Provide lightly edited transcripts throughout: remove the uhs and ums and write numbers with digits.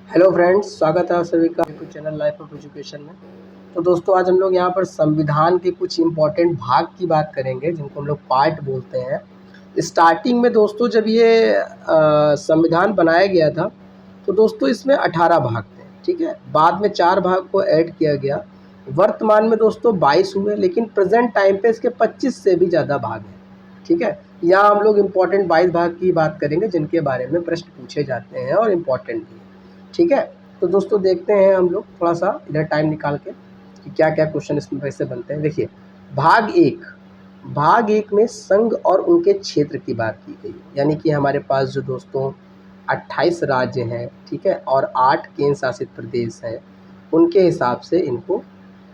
Hello friends, स्वागत है आप सभी का YouTube channel life of education में। तो दोस्तों, आज हम लोग यहाँ पर संविधान के कुछ इम्पोर्टेंट भाग की बात करेंगे जिनको हम लोग पार्ट बोलते हैं। स्टार्टिंग में दोस्तों जब ये संविधान बनाया गया था तो दोस्तों इसमें 18 भाग थे, ठीक है। बाद में 4 भाग को ऐड किया गया। वर्तमान में दोस्तों 22 हुए, लेकिन प्रेजेंट टाइम पे इसके 25 से भी ज़्यादा भाग हैं, ठीक है। यहाँ हम लोग इम्पोर्टेंट 22 भाग की बात करेंगे जिनके बारे में प्रश्न पूछे जाते हैं और इम्पोर्टेंट भी, ठीक है। तो दोस्तों देखते हैं हम लोग थोड़ा सा इधर टाइम निकाल के कि क्या क्या क्वेश्चन इसमें कैसे बनते हैं। देखिए, भाग एक में संघ और उनके क्षेत्र की बात की गई, यानी कि हमारे पास जो दोस्तों 28 राज्य हैं, ठीक है, और 8 केंद्र शासित प्रदेश हैं, उनके हिसाब से इनको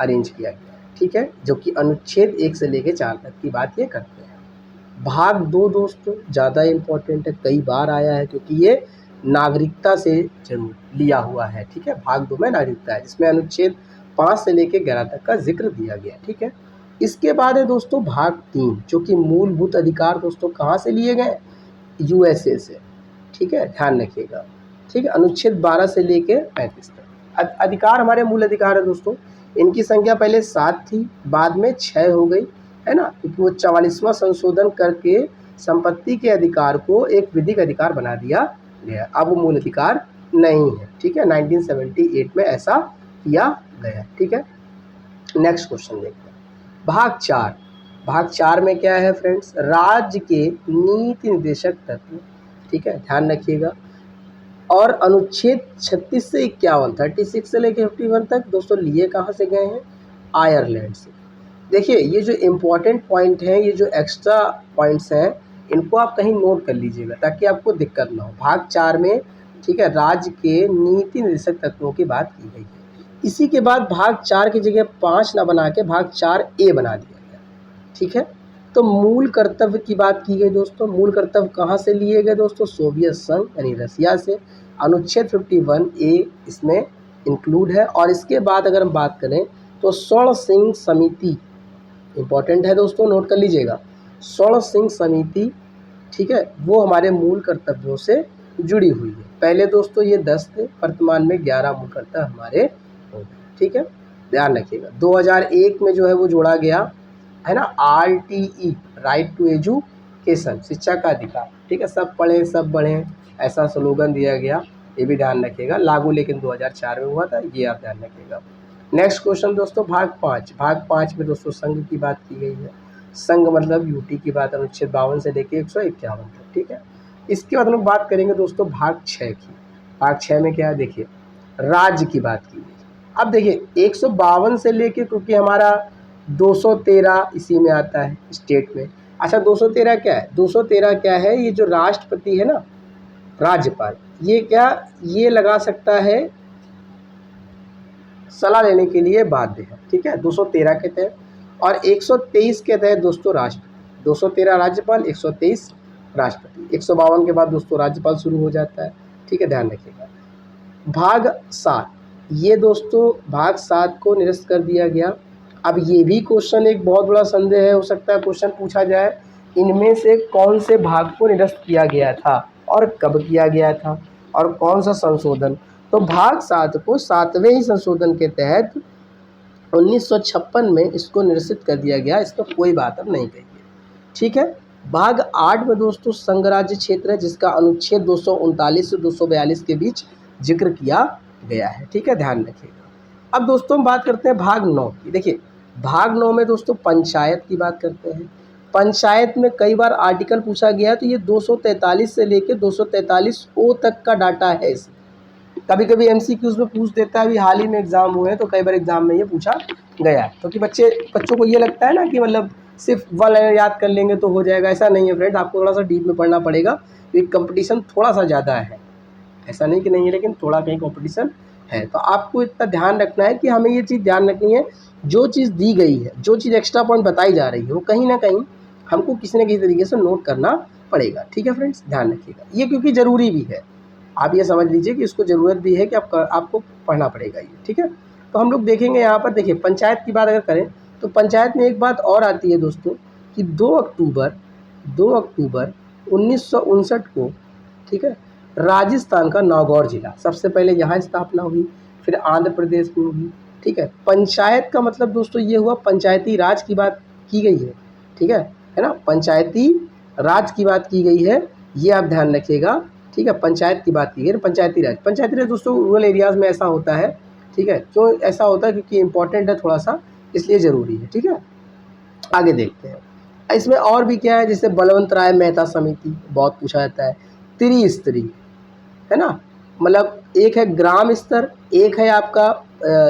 अरेंज किया गया है, ठीक है, जो कि अनुच्छेद 1 से लेकर 4 तक की बात ये करते हैं। भाग 2 दोस्तों ज़्यादा इम्पोर्टेंट है, कई बार आया है क्योंकि ये नागरिकता से जरूर लिया हुआ है, ठीक है। भाग 2 में नागरिकता है, जिसमें अनुच्छेद 5 से लेकर 11 तक का जिक्र दिया गया है, ठीक है। इसके बाद है दोस्तों भाग 3, जो कि मूलभूत अधिकार दोस्तों कहाँ से लिए गए? यूएसए से, ठीक है, ध्यान रखिएगा, ठीक है। अनुच्छेद 12 से लेके 35 तक अधिकार हमारे मूल अधिकार है दोस्तों। इनकी संख्या पहले 7 थी, बाद में 6 हो गई, है ना, क्योंकि वो 44वां संशोधन करके संपत्ति के अधिकार को एक विधिक अधिकार बना दिया गया। अब वो मूल अधिकार नहीं है, ठीक है। 1978 में ऐसा किया गया, ठीक है। नेक्स्ट क्वेश्चन देखते हैं, भाग 4 में क्या है फ्रेंड्स? राज्य के नीति निर्देशक तत्व, ठीक है, ध्यान रखिएगा। और अनुच्छेद 36 से 51, 36 से लेकर 51 तक दोस्तों लिए कहाँ से गए हैं? आयरलैंड से। देखिए, ये जो इम्पोर्टेंट पॉइंट हैं, ये जो एक्स्ट्रा पॉइंट्स हैं, इनको आप कहीं नोट कर लीजिएगा ताकि आपको दिक्कत ना हो। भाग 4 में, ठीक है, राज्य के नीति निर्देशक तत्वों की बात की गई है। इसी के बाद भाग 4 की जगह 5 ना बना के भाग 4A बना दिया गया, ठीक है। तो मूल कर्तव्य की बात की गई दोस्तों। मूल कर्तव्य कहाँ से लिए गए दोस्तों? सोवियत संघ यानी रसिया से। अनुच्छेद 51A इसमें इंक्लूड है। और इसके बाद अगर हम बात करें तो स्वर्ण सिंह समिति इम्पॉर्टेंट है दोस्तों, नोट कर लीजिएगा। स्वर्ण सिंह समिति, ठीक है, वो हमारे मूल कर्तव्यों से जुड़ी हुई है। पहले दोस्तों ये 10 थे, वर्तमान में 11 मूल कर्तव्य हमारे हो गए, ठीक है, ध्यान रखिएगा। 2001 में जो है वो जोड़ा गया है ना, RTE, राइट टू एजुकेशन, शिक्षा का अधिकार, ठीक है। सब पढ़ें सब बढ़ें, ऐसा स्लोगन दिया गया, ये भी ध्यान रखिएगा। लागू लेकिन 2004 में हुआ था, ये आप ध्यान रखिएगा। नेक्स्ट क्वेश्चन दोस्तों, भाग 5 में दोस्तों संघ की बात की गई है। संघ मतलब यूटी की बात, अनुच्छेद 52 से लेकर 151 तक, ठीक है। इसके बाद हम लोग बात करेंगे दोस्तों भाग 6 की। भाग 6 में क्या है? देखिए, राज्य की बात की गई। अब देखिए 152 से लेके, क्योंकि हमारा 213 इसी में आता है स्टेट में। अच्छा, 213 क्या है? 213 क्या है? ये जो राष्ट्रपति है ना, राज्यपाल, ये क्या, ये लगा सकता है, सलाह लेने के लिए बाध्य है, ठीक है, 213 के तहत। और 123 के तहत दोस्तों राष्ट्रपति, 213 राज्यपाल, 123 राष्ट्रपति। 152 के बाद दोस्तों राज्यपाल शुरू हो जाता है, ठीक है, ध्यान रखिएगा। भाग 7, ये दोस्तों भाग 7 को निरस्त कर दिया गया। अब ये भी क्वेश्चन एक बहुत बड़ा संदेह है, हो सकता है क्वेश्चन पूछा जाए, इनमें से कौन से भाग को निरस्त किया गया था और कब किया गया था और कौन सा संशोधन? तो भाग 7 को 7वें ही संशोधन के तहत 1956 में इसको निरसित कर दिया गया। इस पर कोई बात अब नहीं कही है, ठीक है। भाग 8 में दोस्तों संघ राज्य क्षेत्र है, जिसका अनुच्छेद 239 से 242 के बीच जिक्र किया गया है, ठीक है, ध्यान रखिएगा। अब दोस्तों हम बात करते हैं भाग 9 की। देखिए, भाग 9 में दोस्तों पंचायत की बात करते हैं। पंचायत में कई बार आर्टिकल पूछा गया है, तो ये 243 से लेकर 243O तक का डाटा है इसमें। कभी कभी MCQs में पूछ देता है, अभी हाल ही में एग्जाम हुए हैं तो कई बार एग्जाम में ये पूछा गया है, क्योंकि बच्चों को ये लगता है ना कि मतलब सिर्फ वन लाइनर याद कर लेंगे तो हो जाएगा। ऐसा नहीं है फ्रेंड, आपको थोड़ा सा डीप में पढ़ना पड़ेगा, क्योंकि कंपटीशन थोड़ा सा ज़्यादा है। ऐसा नहीं कि नहीं है, लेकिन थोड़ा कहीं कंपटीशन है। तो आपको इतना ध्यान रखना है कि हमें ये चीज़ ध्यान रखनी है, जो चीज़ दी गई है, जो चीज़ एक्स्ट्रा पॉइंट बताई जा रही है, वो कहीं ना कहीं हमको किसी न किसी तरीके से नोट करना पड़ेगा, ठीक है फ्रेंड्स, ध्यान रखिएगा। ये क्योंकि ज़रूरी भी है, आप ये समझ लीजिए कि इसको ज़रूरत भी है कि आपको पढ़ना पड़ेगा ये, ठीक है। तो हम लोग देखेंगे यहाँ पर, देखिए पंचायत की बात अगर करें तो पंचायत में एक बात और आती है दोस्तों कि 2 अक्टूबर 1959 को, ठीक है, राजस्थान का नागौर जिला, सबसे पहले यहाँ स्थापना हुई, फिर आंध्र प्रदेश में हुई। ठीक है, पंचायत का मतलब दोस्तों ये हुआ पंचायती राज की बात की गई है। ठीक है ना, पंचायती राज की बात की गई है, ये आप ध्यान रखिएगा। ठीक है, पंचायत की बात की गई, पंचायती राज दोस्तों रूरल एरियाज़ में ऐसा होता है। ठीक है, क्यों ऐसा होता है, क्योंकि इंपॉर्टेंट है थोड़ा सा, इसलिए ज़रूरी है। ठीक है, आगे देखते हैं। इसमें और भी क्या है, जैसे बलवंत राय मेहता समिति बहुत पूछा जाता है, त्रिस्तरीय, है ना, मतलब एक है ग्राम स्तर, एक है आपका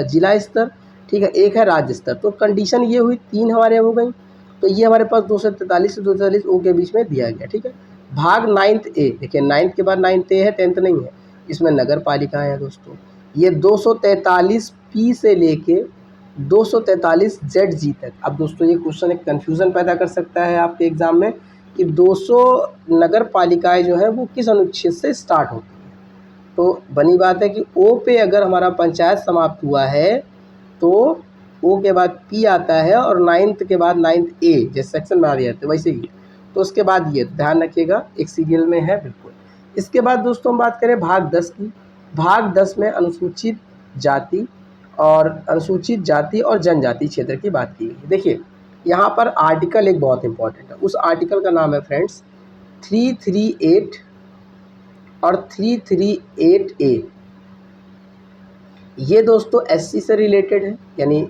जिला स्तर, ठीक है, एक है राज्य स्तर। तो कंडीशन ये हुई, 3 हमारे हो गई, तो ये हमारे पास 243 से 243 ओ के बीच में दिया गया। ठीक है, भाग 9th ए, देखिए 9th के बाद 9th ए है, 10th नहीं है, इसमें नगर पालिकाएँ हैं दोस्तों। ये 243 पी से लेके 243 जेड जी तक। अब दोस्तों ये क्वेश्चन एक कन्फ्यूज़न पैदा कर सकता है आपके एग्ज़ाम में कि 200 नगर पालिकाएँ जो हैं वो किस अनुच्छेद से स्टार्ट होती हैं। तो बनी बात है कि ओ पे अगर हमारा पंचायत समाप्त हुआ है तो ओ के बाद पी आता है, और 9th के बाद 9th ए, जैसे सेक्शन बना दिया जाता है वैसे ही, तो उसके बाद ये ध्यान रखिएगा, एक सीरियल में है बिल्कुल। इसके बाद दोस्तों हम बात करें भाग 10 की। भाग 10 में अनुसूचित जाति और जनजाति क्षेत्र की बात की गई है। देखिए यहाँ पर आर्टिकल एक बहुत इंपॉर्टेंट है, उस आर्टिकल का नाम है फ्रेंड्स 338 और 338 ए। ये दोस्तों एससी से रिलेटेड है, यानी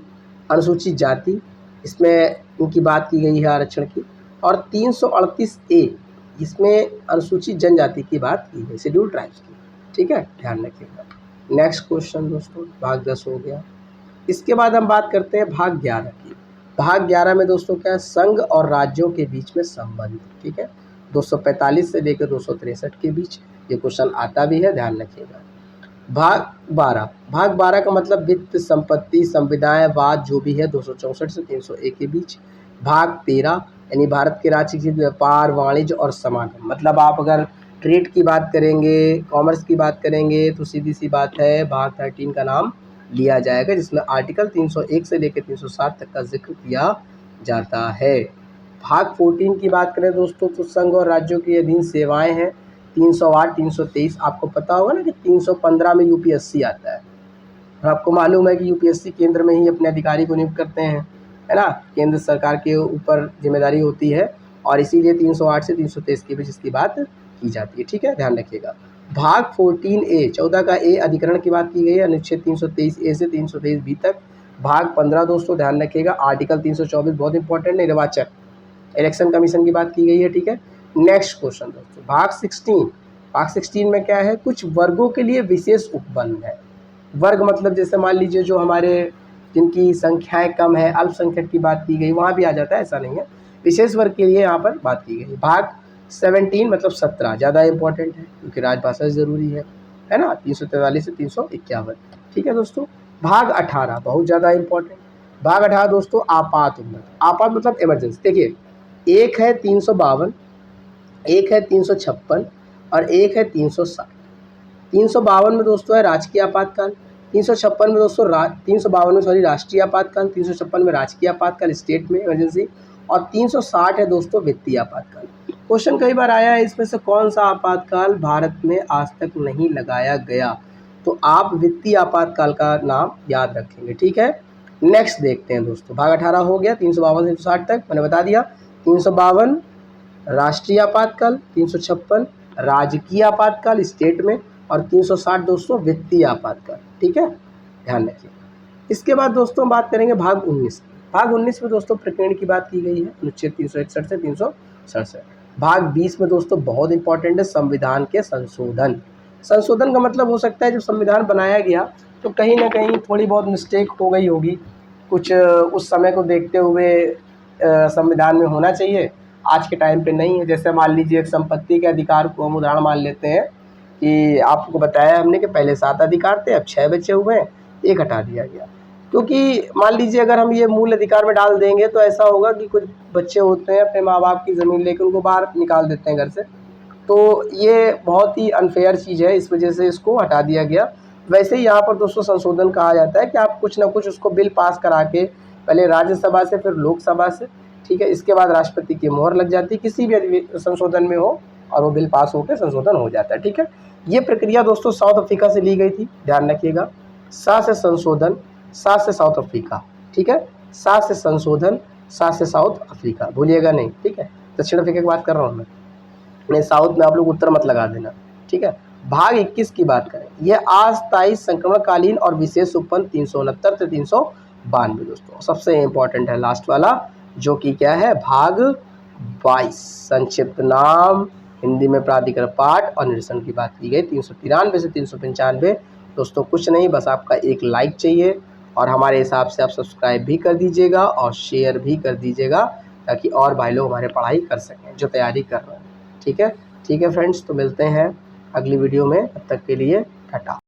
अनुसूचित जाति, इसमें इनकी बात की गई है आरक्षण की। और 338 ए, इसमें अनुसूचित जनजाति की बात की गई, शेड्यूल ट्राइब्स की। ठीक है, ध्यान रखिएगा। नेक्स्ट क्वेश्चन दोस्तों, भाग 10 हो गया। इसके बाद हम बात करते हैं भाग 11 की। भाग 11 में दोस्तों क्या है, संघ और राज्यों के बीच में संबंध। ठीक है, 245 से लेकर 263 के बीच ये क्वेश्चन आता भी है, ध्यान रखिएगा। भाग 12 का मतलब वित्त, संपत्ति, संविदाएं, वाद जो भी है 264 से 301 के बीच। भाग 13 यानी भारत के राज्य व्यापार, वाणिज्य और समागम, मतलब आप अगर ट्रेड की बात करेंगे, कॉमर्स की बात करेंगे, तो सीधी सी बात है भाग 13 का नाम लिया जाएगा, जिसमें आर्टिकल 301 से लेकर 307 तक का जिक्र किया जाता है। भाग 14 की बात करें दोस्तों, तो संघ और राज्यों के अधीन सेवाएं हैं, 308, 323। आपको पता होगा ना कि 315 में यूपीएससी आता है, और आपको मालूम है कि यूपीएससी केंद्र में ही अपने अधिकारी को नियुक्त करते हैं, है ना, केंद्र सरकार के ऊपर जिम्मेदारी होती है, और इसीलिए 308 से 323 के बीच इसकी बात की जाती है। ठीक है, ध्यान रखिएगा। भाग 14 ए, 14 का ए अधिकरण की बात की गई है, अनुच्छेद 323 ए से 323 बी तक। भाग 15 दोस्तों ध्यान रखिएगा, आर्टिकल 324 बहुत इंपॉर्टेंट है, निर्वाचन इलेक्शन कमीशन की बात की गई है। ठीक है, नेक्स्ट क्वेश्चन दोस्तों, भाग 16 में क्या है, कुछ वर्गों के लिए विशेष उपबंध है। वर्ग मतलब जैसे मान लीजिए जो हमारे जिनकी संख्याएं कम है, अल्पसंख्यक की बात की गई, वहाँ भी आ जाता है, ऐसा नहीं है, विशेष वर्ग के लिए यहाँ पर बात की गई। भाग 17 मतलब 17 ज़्यादा इंपॉर्टेंट है, क्योंकि राजभाषा ज़रूरी है ना, 343 से 351। ठीक है दोस्तों, भाग 18 बहुत ज़्यादा इंपॉर्टेंट। भाग 18 दोस्तों आपात मतलब इमरजेंसी। देखिए एक है 352, एक है 356 और एक है 360। 352 में दोस्तों है राजकीय आपातकाल, 356 में दोस्तों 352 में सॉरी राष्ट्रीय आपातकाल, 356 में राजकीय आपातकाल स्टेट में इमरजेंसी, और 360 है दोस्तों वित्तीय आपातकाल। क्वेश्चन कई बार आया है, इसमें से कौन सा आपातकाल भारत में आज तक नहीं लगाया गया, तो आप वित्तीय आपातकाल का नाम याद रखेंगे। ठीक है, नेक्स्ट देखते हैं दोस्तों, भाग 18 हो गया, 352 से 360 तक मैंने बता दिया। 352 राष्ट्रीय आपातकाल, 356 राजकीय आपातकाल स्टेट में, और 360 दोस्तों वित्तीय आपातकाल। ठीक है, ध्यान रखिए। इसके बाद दोस्तों बात करेंगे भाग 19 की। भाग 19 में दोस्तों प्रकरण की बात की गई है, अनुच्छेद 361 से 367। भाग 20 में दोस्तों बहुत इंपॉर्टेंट है, संविधान के संशोधन। संशोधन का मतलब हो सकता है जब संविधान बनाया गया तो कहीं ना कहीं थोड़ी बहुत मिस्टेक हो गई होगी, कुछ उस समय को देखते हुए संविधान में होना चाहिए, आज के टाइम पे नहीं है। जैसे मान लीजिए एक संपत्ति के अधिकार को हम उदाहरण मान लेते हैं कि आपको बताया हमने कि पहले 7 अधिकार थे, अब 6 बचे हुए हैं, 1 हटा दिया गया। क्योंकि मान लीजिए अगर हम ये मूल अधिकार में डाल देंगे तो ऐसा होगा कि कुछ बच्चे होते हैं अपने माँ बाप की ज़मीन लेकर उनको बाहर निकाल देते हैं घर से, तो ये बहुत ही अनफेयर चीज़ है, इस वजह से इसको हटा दिया गया। वैसे ही यहाँ पर दोस्तों संशोधन कहा जाता है कि आप कुछ ना कुछ उसको बिल पास करा के पहले राज्यसभा से फिर लोकसभा से, ठीक है, इसके बाद राष्ट्रपति की मोहर लग जाती है, किसी भी संशोधन में हो और वो बिल पास होकर संशोधन हो जाता है। ठीक है, ये प्रक्रिया दोस्तों साउथ अफ्रीका से ली गई थी, ध्यान रखिएगा। सा से संशोधन, सा से साउथ अफ्रीका। ठीक है, सा से संशोधन, सा से साउथ अफ्रीका, भूलिएगा नहीं। ठीक है, दक्षिण अफ्रीका की बात कर रहा हूँ मैं साउथ में आप लोग उत्तर मत लगा देना। ठीक है, भाग 21 की बात करें, यह अस्थायी संक्रमणकालीन और विशेष उपबंध 369 से 392 दोस्तों। सबसे इंपॉर्टेंट है लास्ट वाला, जो कि क्या है, भाग 22 संक्षिप्त नाम, हिंदी में प्राधिकरण पाठ और निरसन की बात की गई। 393 से 395 दोस्तों कुछ नहीं, बस आपका एक लाइक चाहिए और हमारे हिसाब से आप सब्सक्राइब भी कर दीजिएगा और शेयर भी कर दीजिएगा, ताकि और भाई लोग हमारे पढ़ाई कर सकें जो तैयारी कर रहे हैं। ठीक है फ्रेंड्स, तो मिलते हैं अगली वीडियो में, तब तक के लिए टाटा।